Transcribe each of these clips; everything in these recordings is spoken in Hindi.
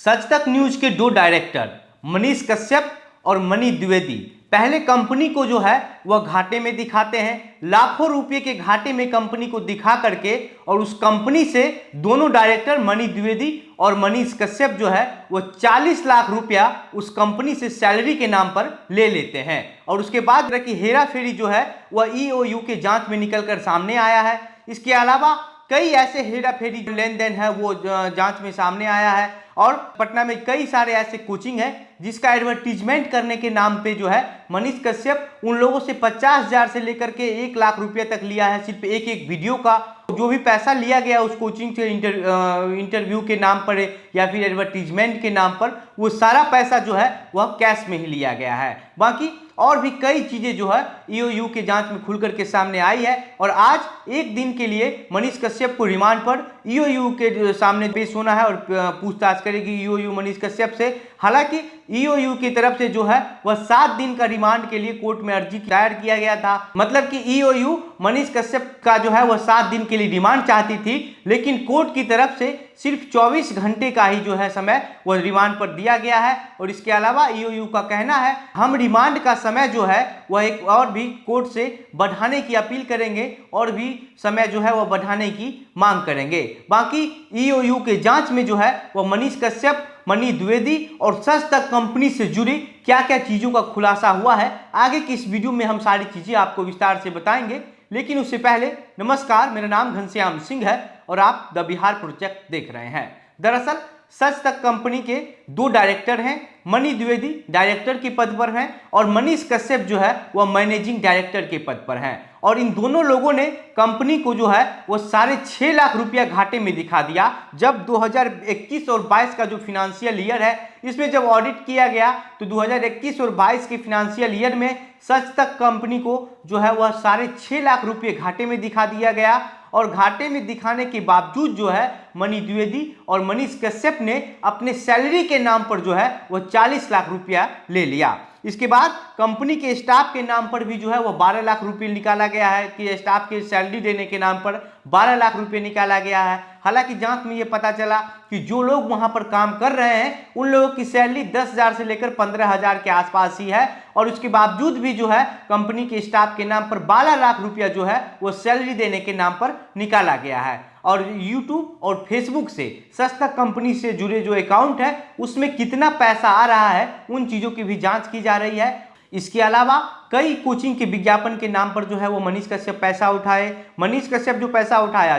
सच तक न्यूज के दो डायरेक्टर मनीष कश्यप और मनी द्विवेदी पहले कंपनी को जो है वह घाटे में दिखाते हैं, लाखों रुपए के घाटे में कंपनी को दिखा करके, और उस कंपनी से दोनों डायरेक्टर मनी द्विवेदी और मनीष कश्यप जो है वह 40 लाख रुपया उस कंपनी से सैलरी के नाम पर ले लेते हैं। और उसके बाद कि हेरा फेरी जो है वह ईओयू के जांच में निकलकर सामने आया है। इसके अलावा कई ऐसे हेरा फेरी लेन देन है वो जांच में सामने आया है, और पटना में कई सारे ऐसे कोचिंग है जिसका एडवर्टीजमेंट करने के नाम पे जो है मनीष कश्यप उन लोगों से 50,000 से लेकर के 1 लाख रुपए तक लिया है, सिर्फ एक एक वीडियो का। जो भी पैसा लिया गया उस कोचिंग से इंटरव्यू के नाम पर या फिर एडवर्टीजमेंट के नाम पर, वो सारा पैसा जो है वह कैश में ही लिया गया है। बाकी और भी कई चीजें जो है ईओयू के जांच में खुल करके सामने आई है, और आज एक दिन के लिए मनीष कश्यप को रिमांड पर ईओयू के सामने पेश होना है और पूछताछ करेगी ईओयू मनीष कश्यप से। हालांकि ईओयू की तरफ से जो है वह 7 दिन का रिमांड के लिए कोर्ट में अर्जी दायर किया गया था। मतलब कि ईओयू मनीष कश्यप का जो है वह 7 दिन के लिए रिमांड चाहती थी, लेकिन कोर्ट की तरफ से सिर्फ 24 घंटे का ही जो है समय वह रिमांड पर दिया गया है। और इसके अलावा ईओयू का कहना है हम रिमांड का समय जो है वह एक और भी कोर्ट से बढ़ाने की अपील करेंगे और भी समय जो है वह बढ़ाने की मांग करेंगे। बाकी ईओयू के जांच में जो है वह मनीष कश्यप, मनी द्विवेदी और सच तक कंपनी से जुड़ी क्या क्या चीजों का खुलासा हुआ है, आगे की इस वीडियो में हम सारी चीजें आपको विस्तार से बताएंगे। लेकिन उससे पहले नमस्कार, मेरा नाम घनश्याम सिंह है और आप द बिहार प्रोजेक्ट देख रहे हैं। दरअसल सच तक कंपनी के 2 डायरेक्टर हैं, मनी द्विवेदी डायरेक्टर के पद पर हैं और मनीष कश्यप जो है वह मैनेजिंग डायरेक्टर के पद पर हैं। और इन दोनों लोगों ने कंपनी को जो है वो 6.5 लाख रुपया घाटे में दिखा दिया। जब 2021 और 22 का जो फिनेंशियल ईयर है इसमें जब ऑडिट किया गया तो 2021 और 22 के फिनेंशियल ईयर में सच तक कंपनी को जो है वह 6.5 लाख रुपये घाटे में दिखा दिया गया। और घाटे में दिखाने के बावजूद जो है मनी द्विवेदी और मनीष कश्यप ने अपने सैलरी के नाम पर जो है वह 40 लाख रुपया ले लिया। इसके बाद कंपनी के स्टाफ के नाम पर भी जो है वो 12 लाख रुपए निकाला गया है कि स्टाफ के सैलरी देने के नाम पर 12 लाख रुपए निकाला गया है। हालांकि जांच में ये पता चला कि जो लोग वहां पर काम कर रहे हैं उन लोगों की सैलरी 10,000 से लेकर 15,000 के आसपास ही है, और उसके बावजूद भी जो है कंपनी के स्टाफ के नाम पर 12 लाख रुपया जो है वो सैलरी देने के नाम पर निकाला गया है। और यूट्यूब और फेसबुक से सच तक कंपनी से जुड़े जो अकाउंट है उसमें कितना पैसा आ रहा है उन चीज़ों की भी जांच की जा रही है। इसके अलावा कई कोचिंग के विज्ञापन के नाम पर जो है वो मनीष कश्यप पैसा उठाए। मनीष कश्यप जो पैसा उठाया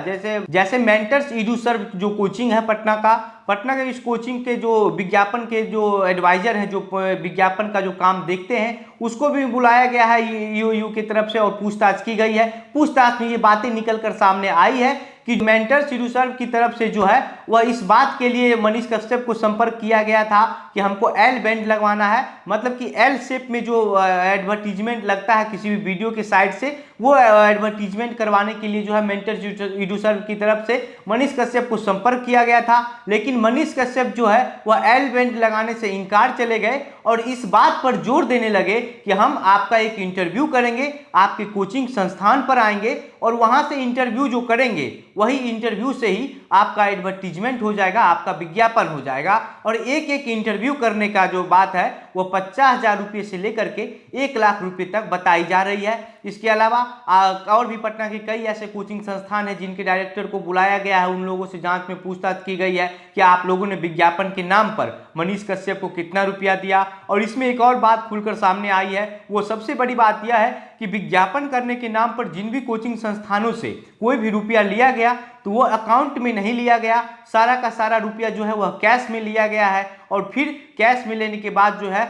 जैसे मेंटर्स एडुसर्व जो कोचिंग है पटना के इस कोचिंग के जो विज्ञापन के जो एडवाइजर हैं, जो विज्ञापन का जो काम देखते हैं, उसको भी बुलाया गया है ईओयू की तरफ से और पूछताछ की गई है। पूछताछ में ये बातें निकल कर सामने आई है कि मेंटर्स एडुसर्व की तरफ से जो है वह इस बात के लिए मनीष कश्यप को संपर्क किया गया था कि हमको एल बैंड लगवाना है, मतलब कि एल शेप में जो एडवर्टीजमेंट लगता है किसी भी वीडियो के साइड से, वो एडवर्टीजमेंट करवाने के लिए जो है मेंटर्स एडुसर्व की तरफ से मनीष कश्यप को संपर्क किया गया था। लेकिन मनीष कश्यप जो है वह एल बैंड लगाने से इनकार चले गए और इस बात पर जोर देने लगे कि हम आपका एक इंटरव्यू करेंगे, आपके कोचिंग संस्थान पर आएंगे और वहां से इंटरव्यू जो करेंगे वही इंटरव्यू से ही आपका एडवर्टीजमेंट हो जाएगा, आपका विज्ञापन हो जाएगा। और एक एक इंटरव्यू करने का जो बात है वो 50,000 रुपये से लेकर के 1 लाख रुपये तक बताई जा रही है। इसके अलावा और भी पटना के कई ऐसे कोचिंग संस्थान हैं जिनके डायरेक्टर को बुलाया गया है, उन लोगों से जांच में पूछताछ की गई है कि आप लोगों ने विज्ञापन के नाम पर मनीष कश्यप को कितना रुपया दिया। और इसमें एक और बात खुलकर सामने आई है, वो सबसे बड़ी बात यह है कि विज्ञापन करने के नाम पर जिन भी कोचिंग संस्थानों से कोई भी रुपया लिया गया तो वो अकाउंट में नहीं लिया गया, सारा का सारा रुपया जो है वह कैश में लिया गया है। और फिर कैश में लेने के बाद जो है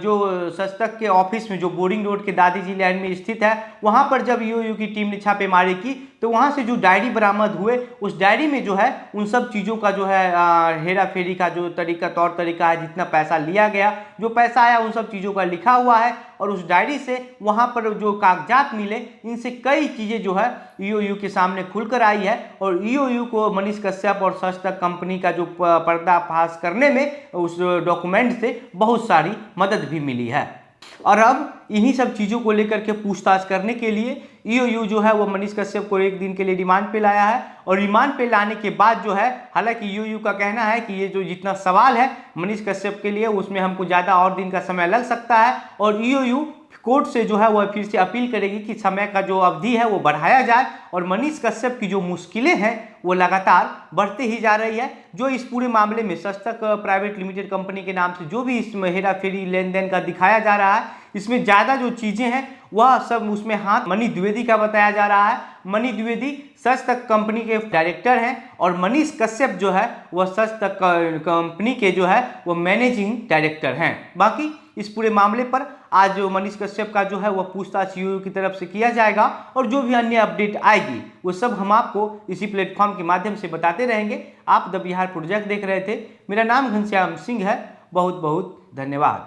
जो सच तक के ऑफिस में जो बोरिंग रोड के दादी जी लैंड में स्थित है वहां पर जब ईओयू की टीम ने छापेमारी की तो वहां से जो डायरी बरामद हुए उस डायरी में जो है उन सब चीज़ों का जो है हेरा फेरी का जो तौर तरीका है, जितना पैसा लिया गया, जो पैसा आया, उन सब चीज़ों का लिखा हुआ है। और उस डायरी से वहां पर जो कागजात मिले इनसे कई चीज़ें जो है ईओयू के सामने खुलकर आई है और ईओयू को मनीष कश्यप और सच तक कंपनी का जो पर्दाफाश करने में उस डॉक्यूमेंट से बहुत सारी मदद भी मिली है। और अब इन्हीं सब चीज़ों को लेकर के पूछताछ करने के लिए ईओयू जो है वो मनीष कश्यप को एक दिन के लिए रिमांड पे लाया है। और रिमांड पे लाने के बाद जो है, हालांकि ईओयू का कहना है कि ये जो जितना सवाल है मनीष कश्यप के लिए उसमें हमको ज़्यादा और दिन का समय लग सकता है, और ईओयू कोर्ट से जो है वह फिर से अपील करेगी कि समय का जो अवधि है वो बढ़ाया जाए। और मनीष कश्यप की जो मुश्किलें हैं वो लगातार बढ़ते ही जा रही है। जो इस पूरे मामले में सस्तक प्राइवेट लिमिटेड कंपनी के नाम से जो भी इस हेरा फेरी लेन देन का दिखाया जा रहा है, इसमें ज़्यादा जो चीज़ें हैं वह सब उसमें हाथ मनीष द्विवेदी का बताया जा रहा है। मनीष द्विवेदी सस्तक कंपनी के डायरेक्टर हैं और मनीष कश्यप जो है वह सस्तक कंपनी के जो है वो मैनेजिंग डायरेक्टर हैं। बाकी इस पूरे मामले पर आज जो मनीष कश्यप का जो है वह पूछताछ ईओयू की तरफ से किया जाएगा, और जो भी अन्य अपडेट आएगी वो सब हम आपको इसी प्लेटफॉर्म के माध्यम से बताते रहेंगे। आप द बिहार प्रोजेक्ट देख रहे थे। मेरा नाम घनश्याम सिंह है। बहुत बहुत धन्यवाद।